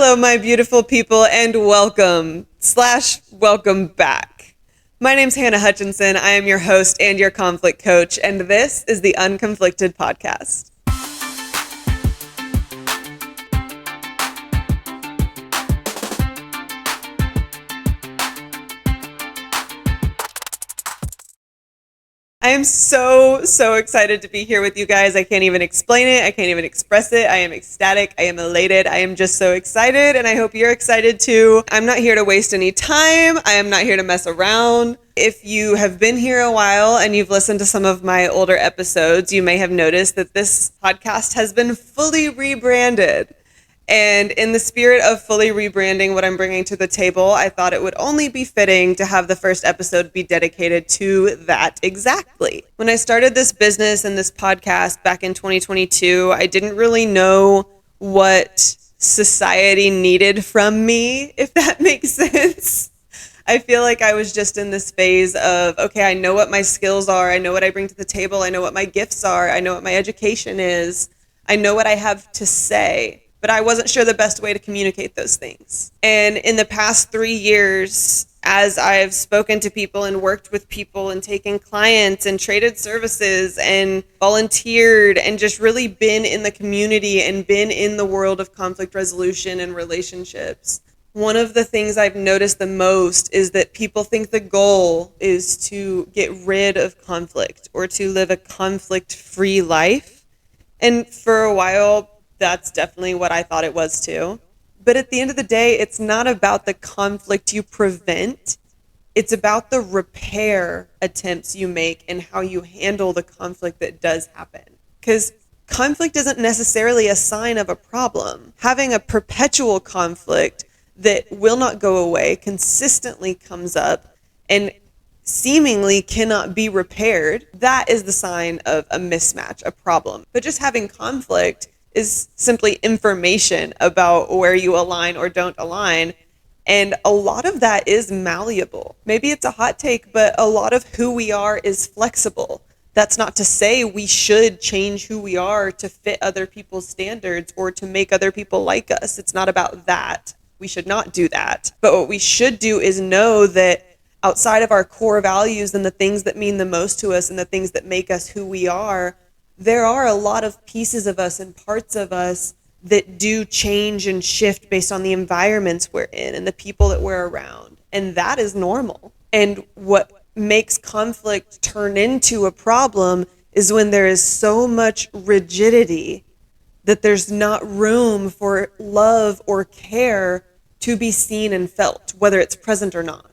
Hello, my beautiful people, and welcome back. My name's Hannah Hutchinson. I am your host and your conflict coach, and this is the Unconflicted Podcast. I am so excited to be here with you guys. I can't even explain it. I can't even express it. I am ecstatic. I am elated. I am just so excited, and I hope you're excited too. I'm not here to waste any time. I am not here to mess around. If you have been here a while and you've listened to some of my older episodes, you may have noticed that this podcast has been fully rebranded. And in the spirit of fully rebranding what I'm bringing to the table, I thought it would only be fitting to have the first episode be dedicated to that exactly. When I started this business and this podcast back in 2022, I didn't really know what society needed from me, if that makes sense. I feel like I was just in this phase of, okay, I know what my skills are. I know what I bring to the table. I know what my gifts are. I know what my education is. I know what I have to say. But I wasn't sure the best way to communicate those things. And in the past 3 years, as I've spoken to people and worked with people and taken clients and traded services and volunteered and just really been in the community and been in the world of conflict resolution and relationships, one of the things I've noticed the most is that people think the goal is to get rid of conflict or to live a conflict-free life. And for a while, that's definitely what I thought it was too. But at the end of the day, it's not about the conflict you prevent. It's about the repair attempts you make and how you handle the conflict that does happen. Because conflict isn't necessarily a sign of a problem. Having a perpetual conflict that will not go away, consistently comes up, and seemingly cannot be repaired, that is the sign of a mismatch, a problem. But just having conflict is simply information about where you align or don't align. And a lot of that is malleable. Maybe it's a hot take, but a lot of who we are is flexible. That's not to say we should change who we are to fit other people's standards or to make other people like us. It's not about that. We should not do that. But what we should do is know that outside of our core values and the things that mean the most to us and the things that make us who we are, there are a lot of pieces of us and parts of us that do change and shift based on the environments we're in and the people that we're around. And that is normal. And what makes conflict turn into a problem is when there is so much rigidity that there's not room for love or care to be seen and felt, whether it's present or not.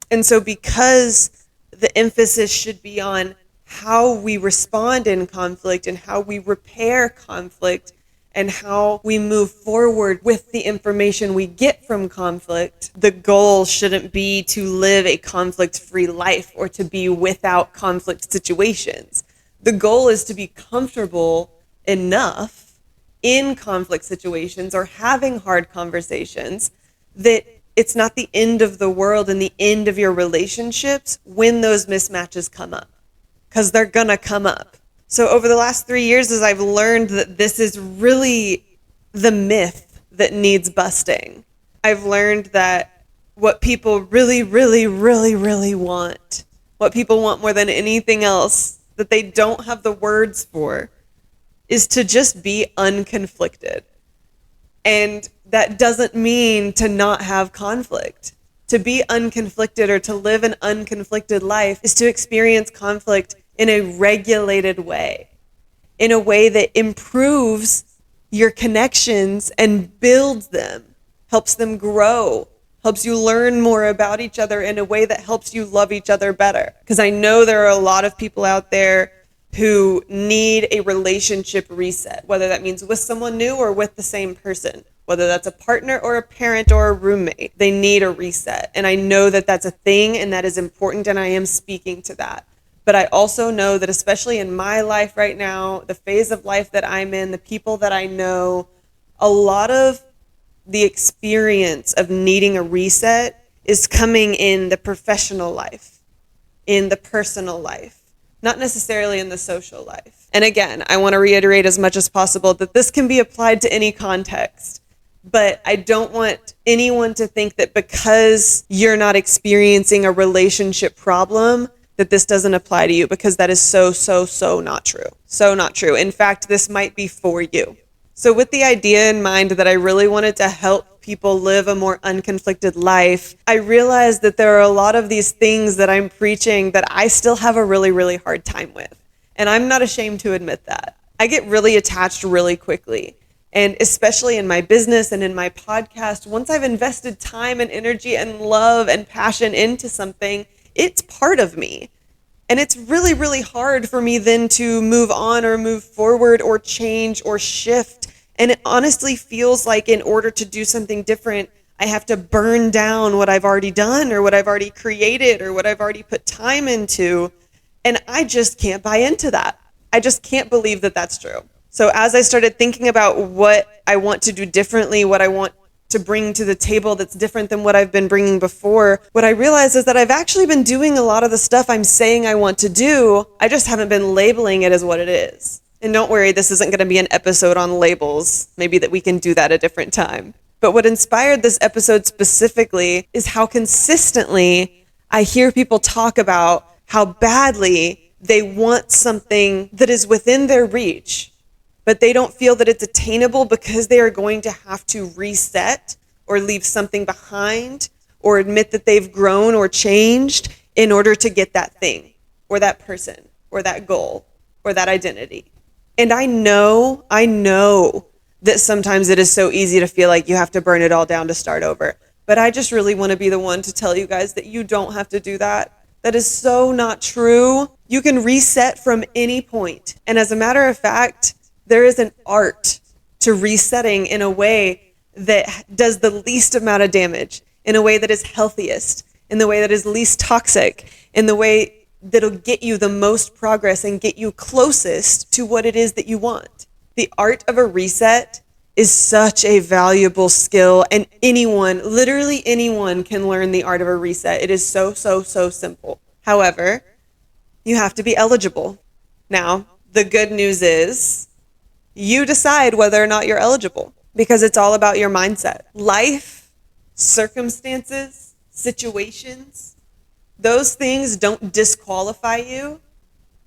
And so because the emphasis should be on how we respond in conflict and how we repair conflict and how we move forward with the information we get from conflict, the goal shouldn't be to live a conflict-free life or to be without conflict situations. The goal is to be comfortable enough in conflict situations or having hard conversations that it's not the end of the world and the end of your relationships when those mismatches come up. Because they're gonna come up. So over the last 3 years, as I've learned that this is really the myth that needs busting, I've learned that what people really want, what people want more than anything else that they don't have the words for, is to just be unconflicted. And that doesn't mean to not have conflict. To be unconflicted or to live an unconflicted life is to experience conflict in a regulated way, in a way that improves your connections and builds them, helps them grow, helps you learn more about each other in a way that helps you love each other better. Because I know there are a lot of people out there who need a relationship reset, whether that means with someone new or with the same person, whether that's a partner or a parent or a roommate. They need a reset. And I know that that's a thing and that is important, and I am speaking to that. But I also know that especially in my life right now, the phase of life that I'm in, the people that I know, a lot of the experience of needing a reset is coming in the professional life, in the personal life, not necessarily in the social life. And again, I want to reiterate as much as possible that this can be applied to any context. But I don't want anyone to think that because you're not experiencing a relationship problem, that this doesn't apply to you, because that is so not true. So not true. In fact, this might be for you. So with the idea in mind that I really wanted to help people live a more unconflicted life, I realized that there are a lot of these things that I'm preaching that I still have a really hard time with. And I'm not ashamed to admit that. I get really attached really quickly. And especially in my business and in my podcast, once I've invested time and energy and love and passion into something, it's part of me. And it's really hard for me then to move on or move forward or change or shift. And it honestly feels like in order to do something different, I have to burn down what I've already done or what I've already created or what I've already put time into. And I just can't buy into that. I just can't believe that that's true. So as I started thinking about what I want to do differently, what I want to bring to the table that's different than what I've been bringing before, what I realized is that I've actually been doing a lot of the stuff I'm saying I want to do. I just haven't been labeling it as what it is. And don't worry, this isn't going to be an episode on labels. Maybe that we can do that a different time. But what inspired this episode specifically is how consistently I hear people talk about how badly they want something that is within their reach, but they don't feel that it's attainable because they are going to have to reset or leave something behind or admit that they've grown or changed in order to get that thing or that person or that goal or that identity. And I know that sometimes it is so easy to feel like you have to burn it all down to start over. But I just really want to be the one to tell you guys that you don't have to do that. That is so not true. You can reset from any point. And as a matter of fact, there is an art to resetting in a way that does the least amount of damage, in a way that is healthiest, in the way that is least toxic, in the way that'll get you the most progress and get you closest to what it is that you want. The art of a reset is such a valuable skill, and anyone, literally anyone, can learn the art of a reset. It is so simple. However, you have to be eligible. Now, the good news is you decide whether or not you're eligible, because it's all about your mindset. Life, circumstances, situations, those things don't disqualify you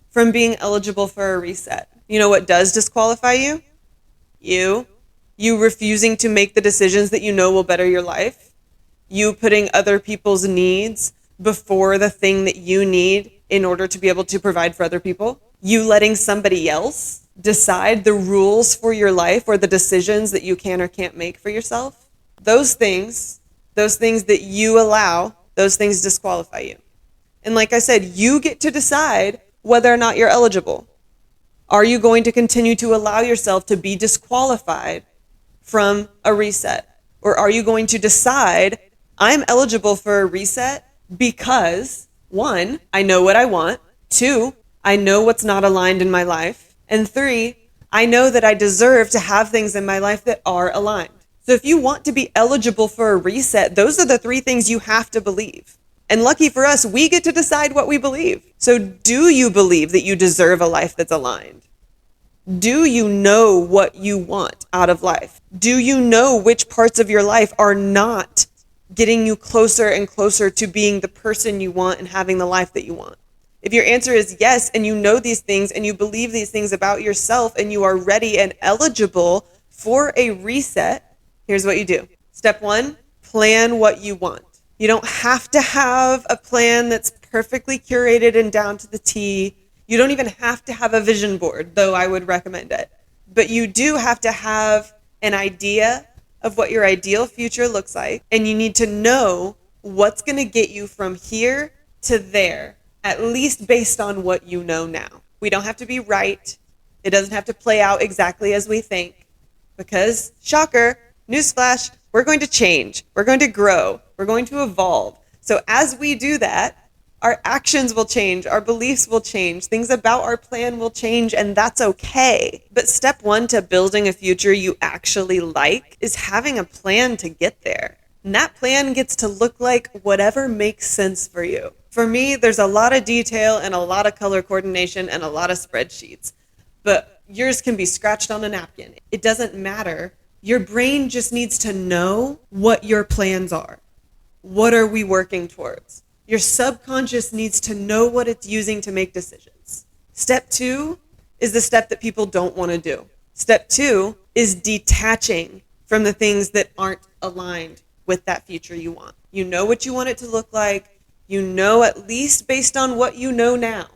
from being eligible for a reset. You know what does disqualify you? You refusing to make the decisions that you know will better your life. You putting other people's needs before the thing that you need in order to be able to provide for other people. You letting somebody else decide the rules for your life or the decisions that you can or can't make for yourself. Those things that you allow, those things disqualify you. And like I said, you get to decide whether or not you're eligible. Are you going to continue to allow yourself to be disqualified from a reset? Or are you going to decide, I'm eligible for a reset because, 1, I know what I want. 2, I know what's not aligned in my life. And 3, I know that I deserve to have things in my life that are aligned. So if you want to be eligible for a reset, those are the 3 things you have to believe. And lucky for us, we get to decide what we believe. So do you believe that you deserve a life that's aligned? Do you know what you want out of life? Do you know which parts of your life are not getting you closer and closer to being the person you want and having the life that you want? If your answer is yes, and you know these things and you believe these things about yourself and you are ready and eligible for a reset, here's what you do. Step 1, plan what you want. You don't have to have a plan that's perfectly curated and down to the T. You don't even have to have a vision board, though I would recommend it. But you do have to have an idea of what your ideal future looks like, and you need to know what's going to get you from here to there, at least based on what you know now. We don't have to be right. It doesn't have to play out exactly as we think, because, shocker, newsflash, we're going to change. We're going to grow. We're going to evolve. So as we do that, our actions will change, our beliefs will change, things about our plan will change, and that's okay. But step 1 to building a future you actually like is having a plan to get there. And that plan gets to look like whatever makes sense for you. For me, there's a lot of detail and a lot of color coordination and a lot of spreadsheets, but yours can be scratched on a napkin. It doesn't matter. Your brain just needs to know what your plans are. What are we working towards? Your subconscious needs to know what it's using to make decisions. Step 2 is the step that people don't want to do. Step 2 is detaching from the things that aren't aligned with that future you want. You know what you want it to look like. You know, at least based on what you know now,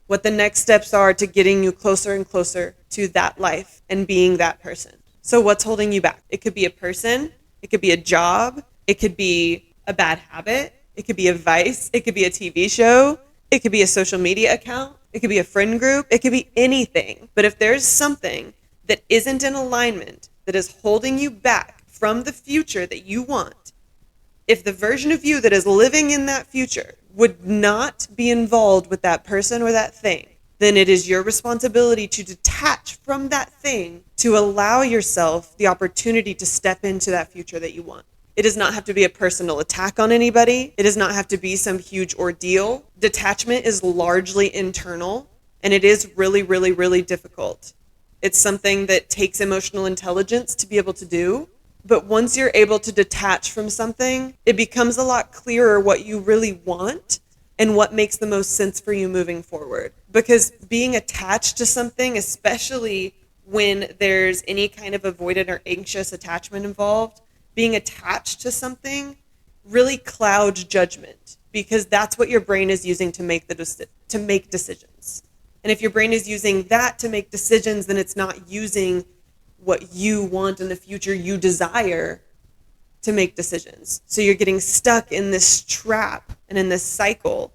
what the next steps are to getting you closer and closer to that life and being that person. So what's holding you back? It could be a person. It could be a job. It could be a bad habit. It could be a vice. It could be a TV show. It could be a social media account. It could be a friend group. It could be anything. But if there's something that isn't in alignment, that is holding you back from the future that you want, if the version of you that is living in that future would not be involved with that person or that thing, then it is your responsibility to detach from that thing to allow yourself the opportunity to step into that future that you want. It does not have to be a personal attack on anybody. It does not have to be some huge ordeal. Detachment is largely internal, and it is really, really, really difficult. It's something that takes emotional intelligence to be able to do. But once you're able to detach from something, it becomes a lot clearer what you really want and what makes the most sense for you moving forward. Because being attached to something, especially when there's any kind of avoidant or anxious attachment involved, being attached to something really clouds judgment, because that's what your brain is using to make decisions. And if your brain is using that to make decisions, then it's not using what you want in the future you desire to make decisions. So you're getting stuck in this trap and in this cycle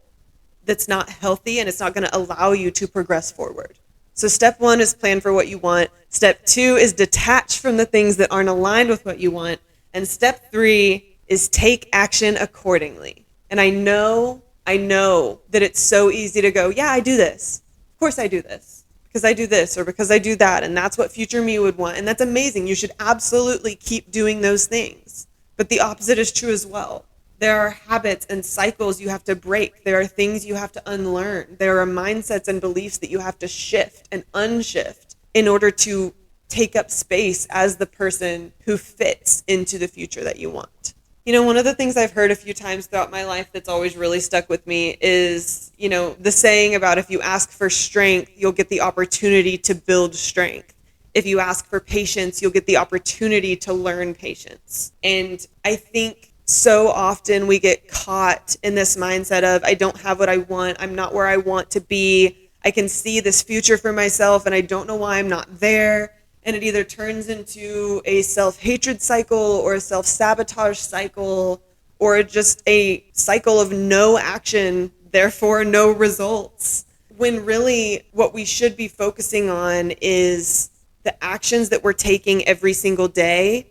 that's not healthy, and it's not going to allow you to progress forward. So step 1 is plan for what you want. Step 2 is detach from the things that aren't aligned with what you want. And step 3 is take action accordingly. And I know that it's so easy to go, yeah, I do this. Of course I do this. Because I do this or because I do that. And that's what future me would want. And that's amazing. You should absolutely keep doing those things. But the opposite is true as well. There are habits and cycles you have to break. There are things you have to unlearn. There are mindsets and beliefs that you have to shift and unshift in order to take up space as the person who fits into the future that you want. You know, one of the things I've heard a few times throughout my life that's always really stuck with me is, you know, the saying about if you ask for strength, you'll get the opportunity to build strength. If you ask for patience, you'll get the opportunity to learn patience. And I think so often we get caught in this mindset of, I don't have what I want. I'm not where I want to be. I can see this future for myself and I don't know why I'm not there. And it either turns into a self-hatred cycle or a self-sabotage cycle or just a cycle of no action, therefore no results. When really what we should be focusing on is the actions that we're taking every single day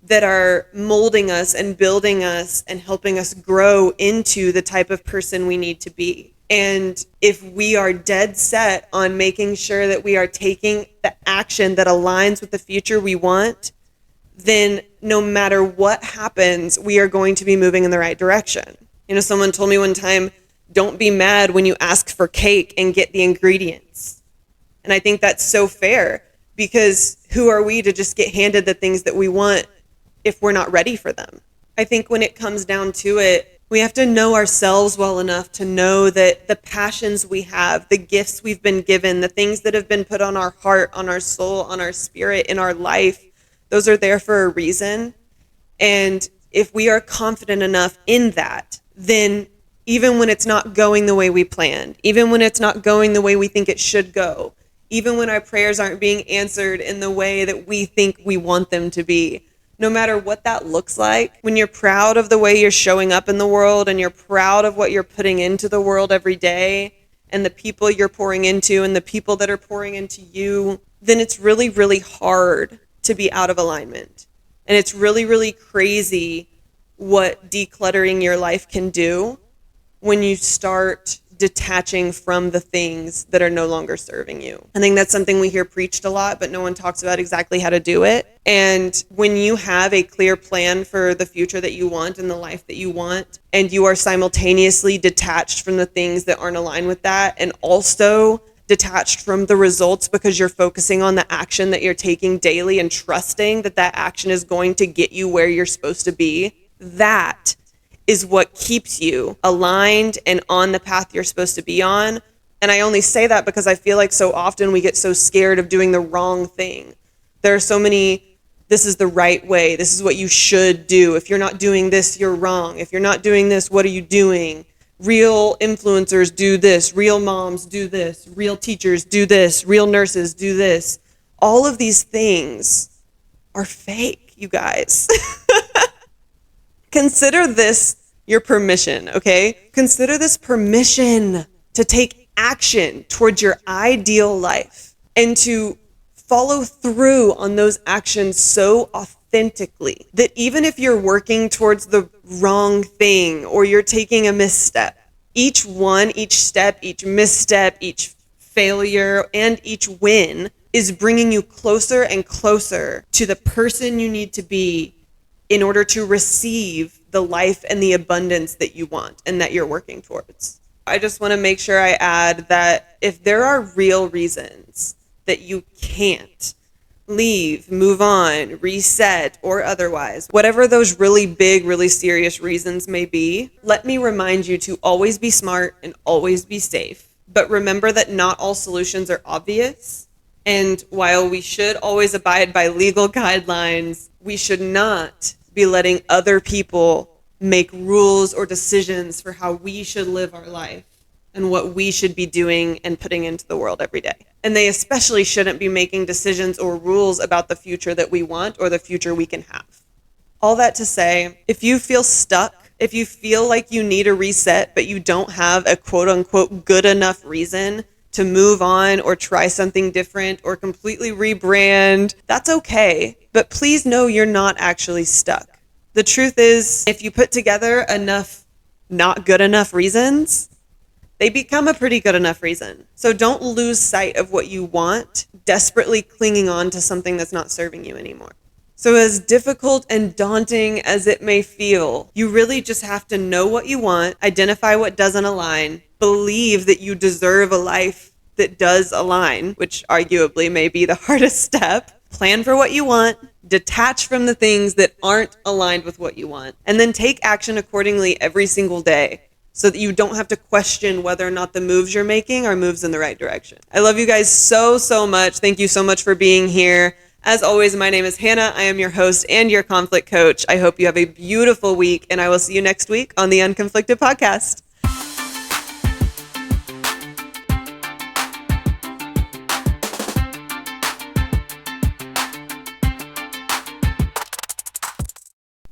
that are molding us and building us and helping us grow into the type of person we need to be. And if we are dead set on making sure that we are taking the action that aligns with the future we want, then no matter what happens, we are going to be moving in the right direction. You know, someone told me one time, don't be mad when you ask for cake and get the ingredients. And I think that's so fair, because who are we to just get handed the things that we want if we're not ready for them? I think when it comes down to it, we have to know ourselves well enough to know that the passions we have, the gifts we've been given, the things that have been put on our heart, on our soul, on our spirit, in our life, those are there for a reason. And if we are confident enough in that, then even when it's not going the way we planned, even when it's not going the way we think it should go, even when our prayers aren't being answered in the way that we think we want them to be, no matter what that looks like, when you're proud of the way you're showing up in the world and you're proud of what you're putting into the world every day and the people you're pouring into and the people that are pouring into you, then it's really, really hard to be out of alignment. And it's really, really crazy what decluttering your life can do when you start detaching from the things that are no longer serving you. I think that's something we hear preached a lot, but no one talks about exactly how to do it. And when you have a clear plan for the future that you want and the life that you want, and you are simultaneously detached from the things that aren't aligned with that, and also detached from the results because you're focusing on the action that you're taking daily and trusting that that action is going to get you where you're supposed to be, that is what keeps you aligned and on the path you're supposed to be on. And I only say that because I feel like so often we get so scared of doing the wrong thing. There are so many, this is the right way, this is what you should do. If you're not doing this, you're wrong. If you're not doing this, what are you doing? Real influencers do this, real moms do this, real teachers do this, real nurses do this. All of these things are fake, you guys. Consider this your permission, okay? Consider this permission to take action towards your ideal life and to follow through on those actions so authentically that even if you're working towards the wrong thing or you're taking a misstep, each step, each misstep, each failure, and each win is bringing you closer and closer to the person you need to be in order to receive the life and the abundance that you want and that you're working towards. I just want to make sure I add that if there are real reasons that you can't leave, move on, reset, or otherwise, whatever those really big, really serious reasons may be, let me remind you to always be smart and always be safe. But remember that not all solutions are obvious. And while we should always abide by legal guidelines, we should not be letting other people make rules or decisions for how we should live our life and what we should be doing and putting into the world every day. And they especially shouldn't be making decisions or rules about the future that we want or the future we can have. All that to say, if you feel stuck, if you feel like you need a reset, but you don't have a quote unquote good enough reason to move on or try something different or completely rebrand, that's okay. But please know you're not actually stuck. The truth is, if you put together enough not good enough reasons, they become a pretty good enough reason. So don't lose sight of what you want, desperately clinging on to something that's not serving you anymore. So as difficult and daunting as it may feel, you really just have to know what you want, identify what doesn't align, believe that you deserve a life that does align, which arguably may be the hardest step. Plan for what you want, detach from the things that aren't aligned with what you want, and then take action accordingly every single day so that you don't have to question whether or not the moves you're making are moves in the right direction. I love you guys so, so much. Thank you so much for being here. As always, my name is Hannah. I am your host and your conflict coach. I hope you have a beautiful week, and I will see you next week on the Unconflicted Podcast.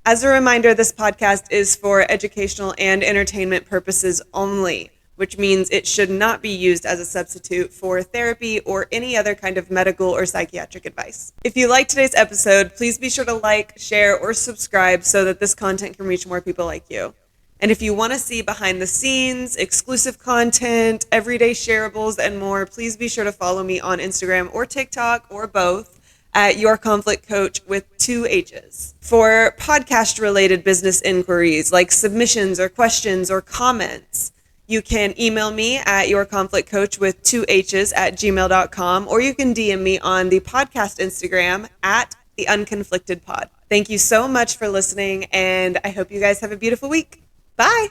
As a reminder, this podcast is for educational and entertainment purposes only, which means it should not be used as a substitute for therapy or any other kind of medical or psychiatric advice. If you liked today's episode, please be sure to like, share, or subscribe so that this content can reach more people like you. And if you want to see behind the scenes, exclusive content, everyday shareables, and more, please be sure to follow me on Instagram or TikTok or both at yourconflictcoach with 2 H's. For podcast-related business inquiries like submissions or questions or comments, you can email me at yourconflictcoach with 2 H's at gmail.com, or you can DM me on the podcast Instagram at the Unconflicted Pod. Thank you so much for listening, and I hope you guys have a beautiful week. Bye.